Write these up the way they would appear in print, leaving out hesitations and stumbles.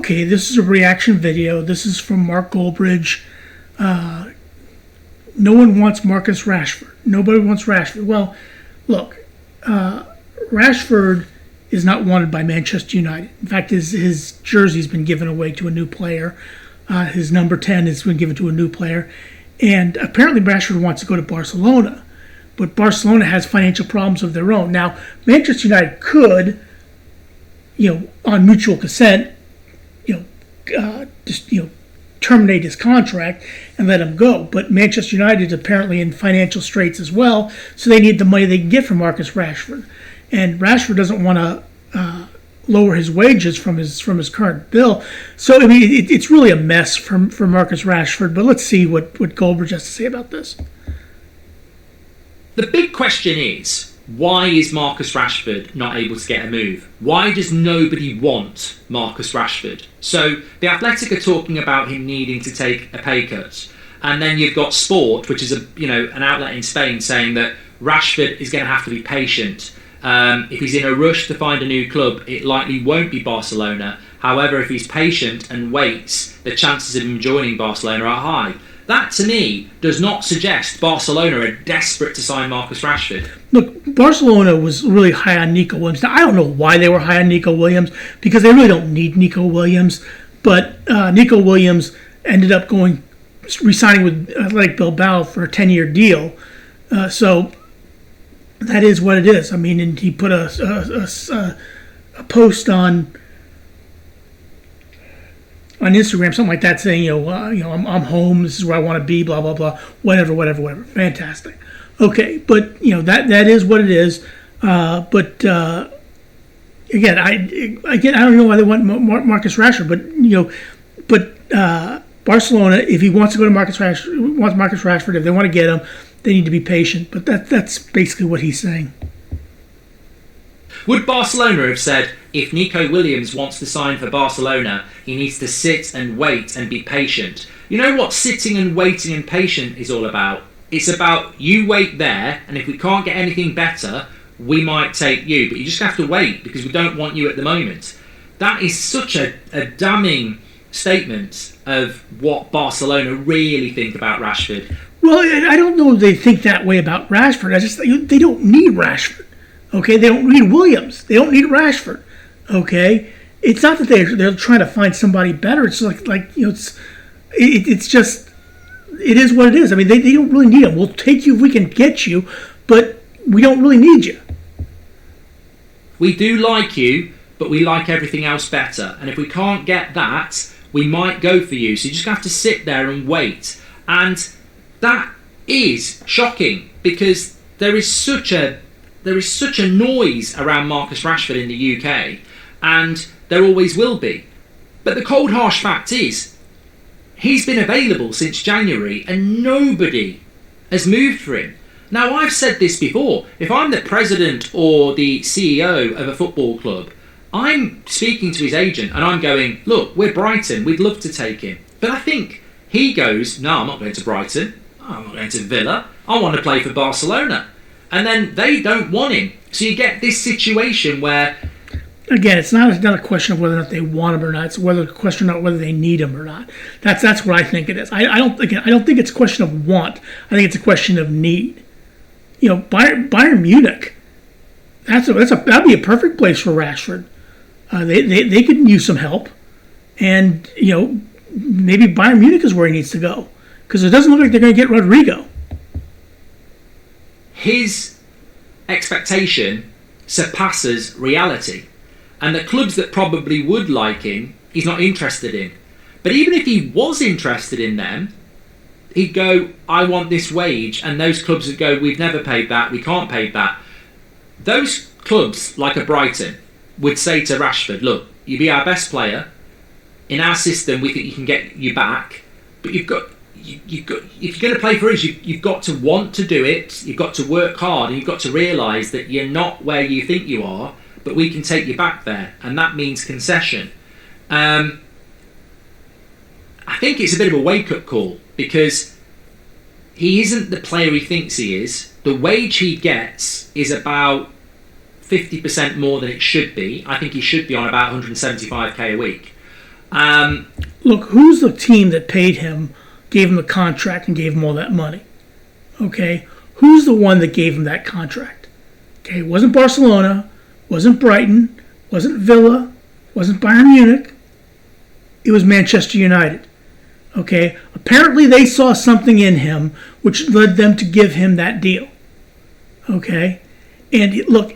okay, this is a reaction video. This is from Mark Goldbridge. No one wants Marcus Rashford. Nobody wants Rashford. Well, look, Rashford is not wanted by Manchester United. In fact, his jersey's been given away to a new player. His number 10 has been given to a new player. And apparently Rashford wants to go to Barcelona. But Barcelona has financial problems of their own. Now, Manchester United could, on mutual consent, terminate his contract and let him go. But Manchester United is apparently in financial straits as well, so they need the money they can get from Marcus Rashford. And Rashford doesn't want to lower his wages from his current bill. So, I mean, it's really a mess for Marcus Rashford. But let's see what Goldbridge has to say about this. The big question is, why is Marcus Rashford not able to get a move? Why does nobody want Marcus Rashford? So the Athletic are talking about him needing to take a pay cut, and then you've got Sport, which is an outlet in Spain, saying that Rashford is going to have to be patient. If he's in a rush to find a new club, it likely won't be Barcelona. However, if he's patient and waits, the chances of him joining Barcelona are high. That, to me, does not suggest Barcelona are desperate to sign Marcus Rashford. Look, Barcelona was really high on Nico Williams. Now, I don't know why they were high on Nico Williams, because they really don't need Nico Williams. But Nico Williams ended up re-signing with Athletic Bilbao for a 10-year deal. So that is what it is. I mean, and he put a post on Instagram, something like that, saying, I'm home. This is where I want to be. Blah blah blah. Whatever. Fantastic. Okay, but that is what it is. But again, I don't know why they want Marcus Rashford, but Barcelona, if he wants to go to Marcus Rashford, if they want to get him, they need to be patient. But that's basically what he's saying. Would Barcelona have said, if Nico Williams wants to sign for Barcelona, he needs to sit and wait and be patient? You know what sitting and waiting and patient is all about? It's about you wait there, and if we can't get anything better, we might take you. But you just have to wait, because we don't want you at the moment. That is such a damning statement of what Barcelona really think about Rashford. Well, I don't know if they think that way about Rashford. They don't need Rashford. Okay, they don't need Williams. They don't need Rashford. Okay, it's not that they're trying to find somebody better. It's it's just, it is what it is. I mean, they don't really need him. We'll take you if we can get you, but we don't really need you. We do like you, but we like everything else better. And if we can't get that, we might go for you. So you just have to sit there and wait. And that is shocking, because there is such a noise around Marcus Rashford in the UK, and there always will be. But the cold, harsh fact is, he's been available since January, and nobody has moved for him. Now, I've said this before. If I'm the president or the CEO of a football club, I'm speaking to his agent, and I'm going, look, we're Brighton, we'd love to take him. But I think he goes, no, I'm not going to Brighton. I'm not going to Villa. I want to play for Barcelona. And then they don't want him. So you get this situation where, again, it's not a question of whether or not they want him or not. It's a question of whether they need him or not. That's what I think it is. I don't think it's a question of want. I think it's a question of need. Bayern Munich, that'd be a perfect place for Rashford. They could use some help, and maybe Bayern Munich is where he needs to go, because it doesn't look like they're going to get Rodrigo. His expectation surpasses reality. And the clubs that probably would like him, he's not interested in. But even if he was interested in them, he'd go, I want this wage. And those clubs would go, we've never paid that, we can't pay that. Those clubs, like a Brighton, would say to Rashford, look, you be our best player. In our system, we think you can get you back. But if you're going to play for us, you've got to want to do it, you've got to work hard, and you've got to realise that you're not where you think you are, but we can take you back there, and that means concession. I think it's a bit of a wake-up call, because he isn't the player he thinks he is. The wage he gets is about 50% more than it should be. I think he should be on about 175k a week. Look, who's the team that paid him, gave him the contract, and gave him all that money? Okay, who's the one that gave him that contract? Okay, it wasn't Barcelona, wasn't Brighton, wasn't Villa, wasn't Bayern Munich. It was Manchester United. Okay, apparently they saw something in him which led them to give him that deal. Okay, and look,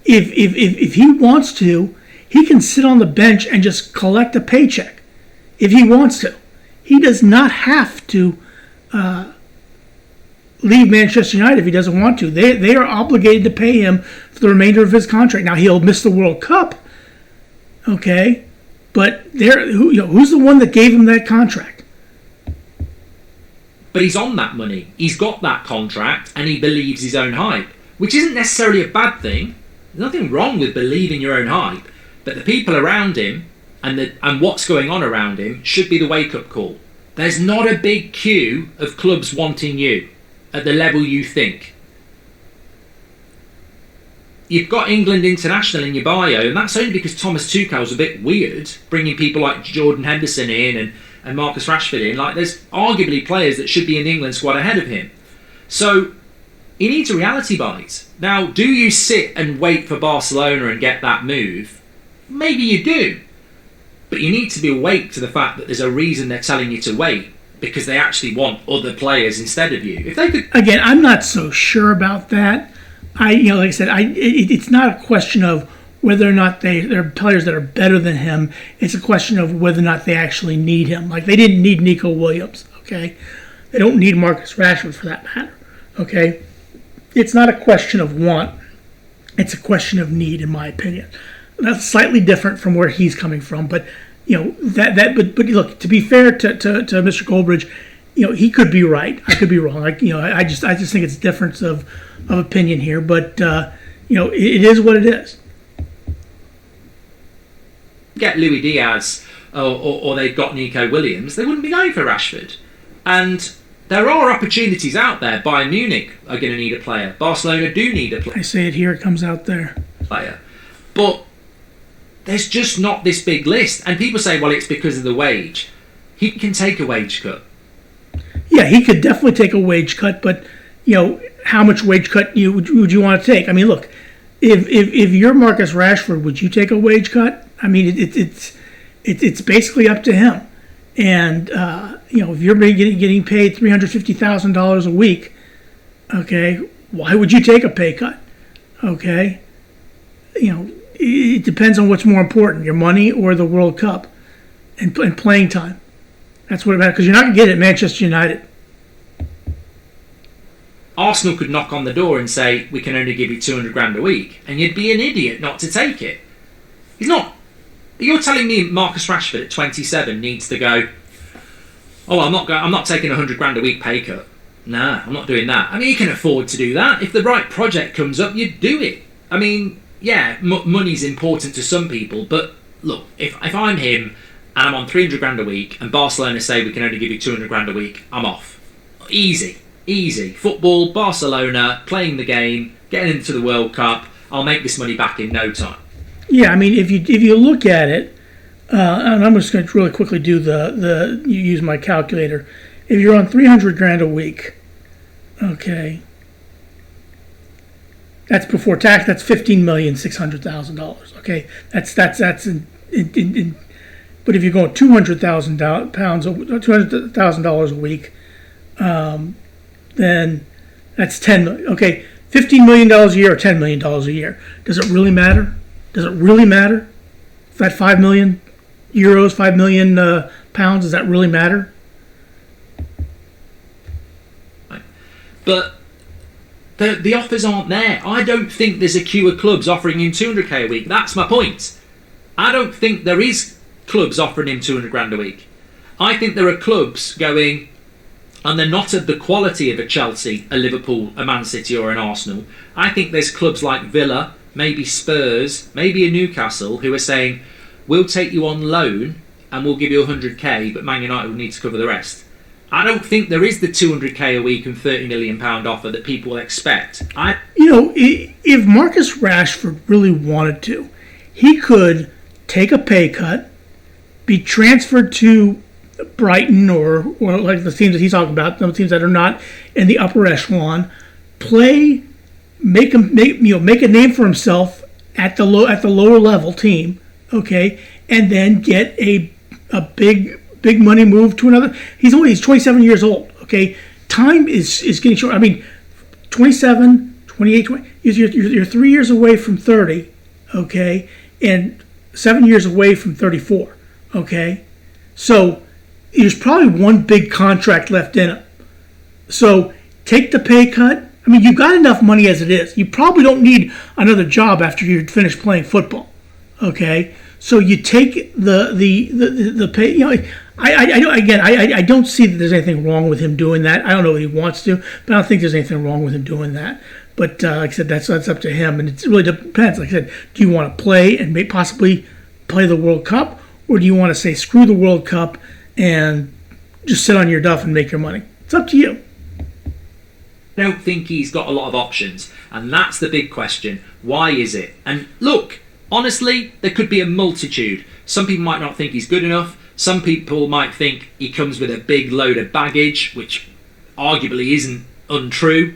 if he wants to, he can sit on the bench and just collect a paycheck. If he wants to, he does not have to leave Manchester United if he doesn't want to. They are obligated to pay him for the remainder of his contract. Now he'll miss the World Cup. Okay, but who's the one that gave him that contract? But he's on that money. He's got that contract, and he believes his own hype, which isn't necessarily a bad thing. There's nothing wrong with believing your own hype, but the people around him and what's going on around him should be the wake-up call. There's not a big queue of clubs wanting you at the level you think. You've got England International in your bio, and that's only because Thomas Tuchel's a bit weird, bringing people like Jordan Henderson in and Marcus Rashford in. Like, there's arguably players that should be in the England squad ahead of him. So he needs a reality bite. Now, do you sit and wait for Barcelona and get that move? Maybe you do. But you need to be awake to the fact that there's a reason they're telling you to wait, because they actually want other players instead of you. If they could, again, I'm not so sure about that. Like I said, it's not a question of whether or not there are players that are better than him. It's a question of whether or not they actually need him. Like, they didn't need Nico Williams. Okay, they don't need Marcus Rashford for that matter. Okay, it's not a question of want. It's a question of need, in my opinion. That's slightly different from where he's coming from, but but look, to be fair to Mr. Goldbridge, he could be right. I could be wrong. I just think it's a difference of opinion here, but it is what it is. Get Luis Diaz or they've got Nico Williams, they wouldn't be going for Rashford. And there are opportunities out there. Bayern Munich are going to need a player. Barcelona do need a player. I say it here, it comes out there. But there's just not this big list. And people say, well, it's because of the wage. He can take a wage cut. Yeah, he could definitely take a wage cut, but how much wage cut would you want to take? I mean, look, if you're Marcus Rashford, would you take a wage cut? I mean, it's basically up to him. And if you're getting paid $350,000 a week, okay, why would you take a pay cut? Okay, it depends on what's more important, your money or the World Cup and playing time. That's what it matters, because you're not going to get it at Manchester United. Arsenal could knock on the door and say, we can only give you 200 grand a week, and you'd be an idiot not to take it. He's not. You're telling me Marcus Rashford at 27 needs to go, oh, I'm not taking 100 grand a week pay cut. Nah, I'm not doing that. I mean, you can afford to do that. If the right project comes up, you'd do it. I mean, yeah, money's important to some people, but look, if I'm him and I'm on 300 grand a week and Barcelona say we can only give you 200 grand a week, I'm off. Easy. Football, Barcelona, playing the game, getting into the World Cup, I'll make this money back in no time. Yeah, I mean, if you look at it, and I'm just going to really quickly do you use my calculator. If you're on 300 grand a week, okay, that's before tax. That's $15,600,000. Okay, that's in. But if you're going $200,000 a week, then that's $10 million. Okay, $15 million a year or $10 million a year. Does it really matter? Does it really matter? If that 5 million euros, 5 million pounds, does that really matter? But the offers aren't there. I don't think there's a queue of clubs offering him 200k a week. That's my point. I don't think there is clubs offering him 200 grand a week. I think there are clubs going, and they're not of the quality of a Chelsea, a Liverpool, a Man City or an Arsenal. I think there's clubs like Villa, maybe Spurs, maybe a Newcastle, who are saying, we'll take you on loan and we'll give you 100k, but Man United will need to cover the rest. I don't think there is the 200k a week and £30 million offer that people expect. If Marcus Rashford really wanted to, he could take a pay cut be transferred to Brighton or like the teams that he's talking about, the teams that are not in the upper echelon, play, make a name for himself at the lower level team, okay, and then get a big money move to another. He's 27 years old, okay. Time is getting short. I mean, 27, 28, 20, you're 3 years away from 30, okay, and 7 years away from 34, okay. So there's probably one big contract left in him. So take the pay cut. I mean, you've got enough money as it is. You probably don't need another job after you're finished playing football, okay. So you take the pay. You know, I don't see that there's anything wrong with him doing that. I don't know what he wants to, but I don't think there's anything wrong with him doing that. But like I said, that's up to him, and it really depends. Like I said, do you want to play and possibly play the World Cup, or do you want to say screw the World Cup and just sit on your duff and make your money? It's up to you. I don't think he's got a lot of options, and that's the big question. Why is it? And look, honestly, there could be a multitude. Some people might not think he's good enough. Some people might think he comes with a big load of baggage, which arguably isn't untrue.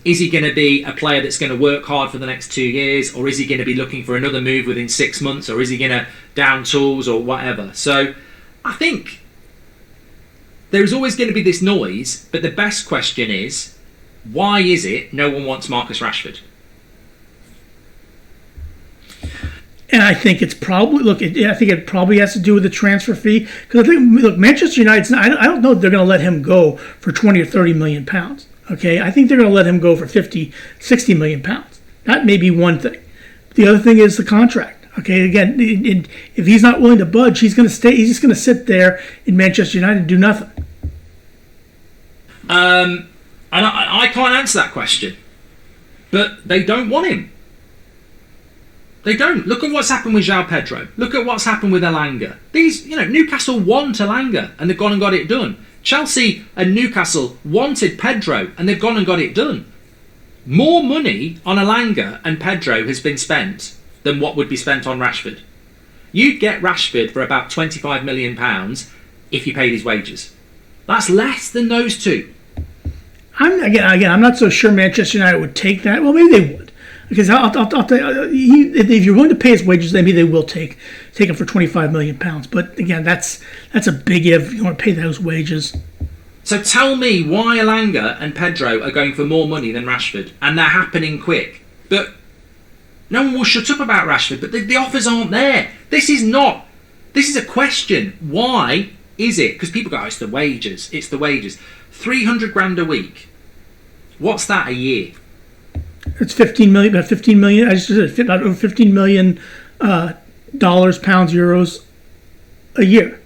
Is he going to be a player that's going to work hard for the next 2 years, or is he going to be looking for another move within 6 months, or is he going to down tools or whatever? So I think there's always going to be this noise, but the best question is, why is it no one wants Marcus Rashford? And I think it's probably I think it probably has to do with the transfer fee, because I think Manchester United. I don't know if they're going to let him go for 20 or 30 million pounds. Okay, I think they're going to let him go for 50, 60 million pounds. That may be one thing. The other thing is the contract. Okay, again, if he's not willing to budge, he's going to stay. He's just going to sit there in Manchester United and do nothing. And I can't answer that question, but they don't want him. They don't. Look at what's happened with João Pedro. Look at what's happened with Elanga. Newcastle want Elanga, and they've gone and got it done. Chelsea and Newcastle wanted Pedro, and they've gone and got it done. More money on Elanga and Pedro has been spent than what would be spent on Rashford. You'd get Rashford for about £25 million if you paid his wages. That's less than those two. I'm not so sure Manchester United would take that. Well, maybe they would. Because I'll tell you, if you're willing to pay his wages, maybe they will take him for £25 million. But again, that's a big if. You want to pay those wages. So tell me why Elanga and Pedro are going for more money than Rashford, and they're happening quick. But no one will shut up about Rashford. But the offers aren't there. This is a question. Why is it? Because people go, it's the wages. It's the wages. 300 grand a week. What's that a year? It's 15 million. About 15 million. I just said about over 15 million dollars, pounds, euros a year.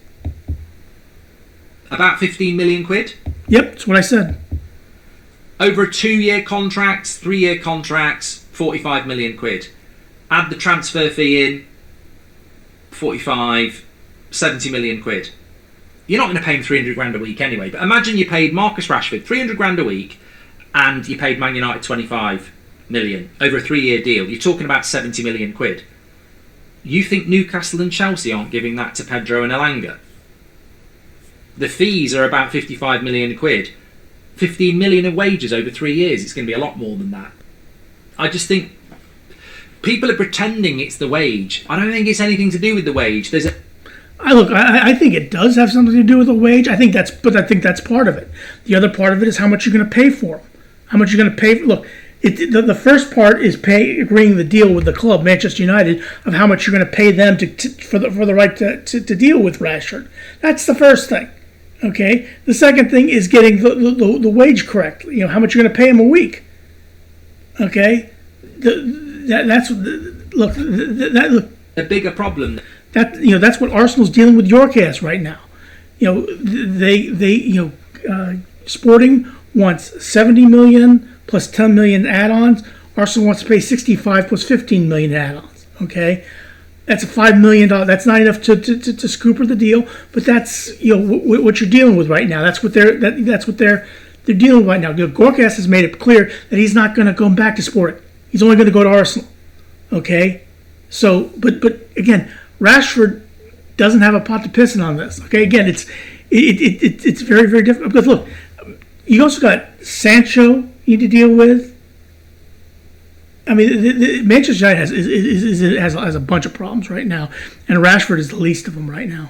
About 15 million quid. Yep, that's what I said. Over 2-year contracts, 3-year contracts, 45 million quid. Add the transfer fee in, 45, 70 million quid. You're not going to pay him 300 grand a week anyway. But imagine you paid Marcus Rashford 300 grand a week, and you paid Man United 25 million over a 3-year deal. You're talking about 70 million quid. You think Newcastle and Chelsea aren't giving that to Pedro and Elanga? The fees are about 55 million quid. 15 million in wages over 3 years. It's going to be a lot more than that. I just think people are pretending it's the wage. I don't think it's anything to do with the wage. I think it does have something to do with the wage. I think that's part of it. The other part of it is how much you're going to pay for them. How much you're going to pay. Look, the first part is agreeing the deal with the club, Manchester United, of how much you're going to pay them for the right to deal with Rashford. That's the first thing. Okay. The second thing is getting the wage correct. You know, how much you're going to pay him a week. Okay. That's a bigger problem. That's what Arsenal's dealing with York as right now. Sporting wants 70 million plus 10 million add-ons. Arsenal wants to pay 65 plus 15 million add-ons. Okay, that's a $5 million. That's not enough to scooper the deal, but that's what you're dealing with right now. That's what they're dealing with right now. Gorkas has made it clear that he's not going to go back to Sporting. He's only going to go to Arsenal. Okay, so but again, Rashford doesn't have a pot to piss in on this. Okay, again, it's very, very difficult because look, you also got Sancho you need to deal with. I mean, Manchester United has a bunch of problems right now, and Rashford is the least of them right now.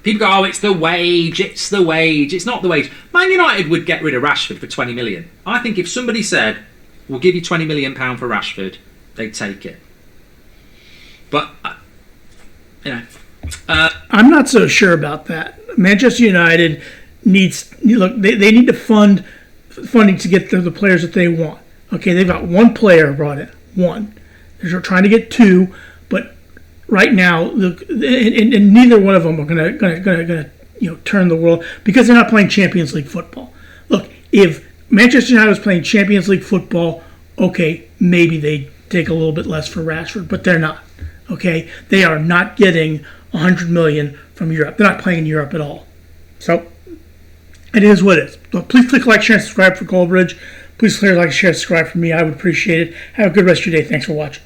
People go, oh, it's the wage, it's the wage. It's not the wage. Man United would get rid of Rashford for 20 million. I think if somebody said, we'll give you £20 million for Rashford, they'd take it. But, I'm not so sure about that. Manchester United needs, look, they need to funding to get the players that they want. Okay, they've got one player brought in, one. They're trying to get two, but right now, look, and neither one of them are gonna turn the world because they're not playing Champions League football. Look, if Manchester United was playing Champions League football, okay, maybe they take a little bit less for Rashford, but they're not. Okay, they are not getting 100 million from Europe. They're not playing in Europe at all. So it is what it is. So please click like, share, and subscribe for GOLDBRIDGE. Please click like, share, subscribe for me. I would appreciate it. Have a good rest of your day. Thanks for watching.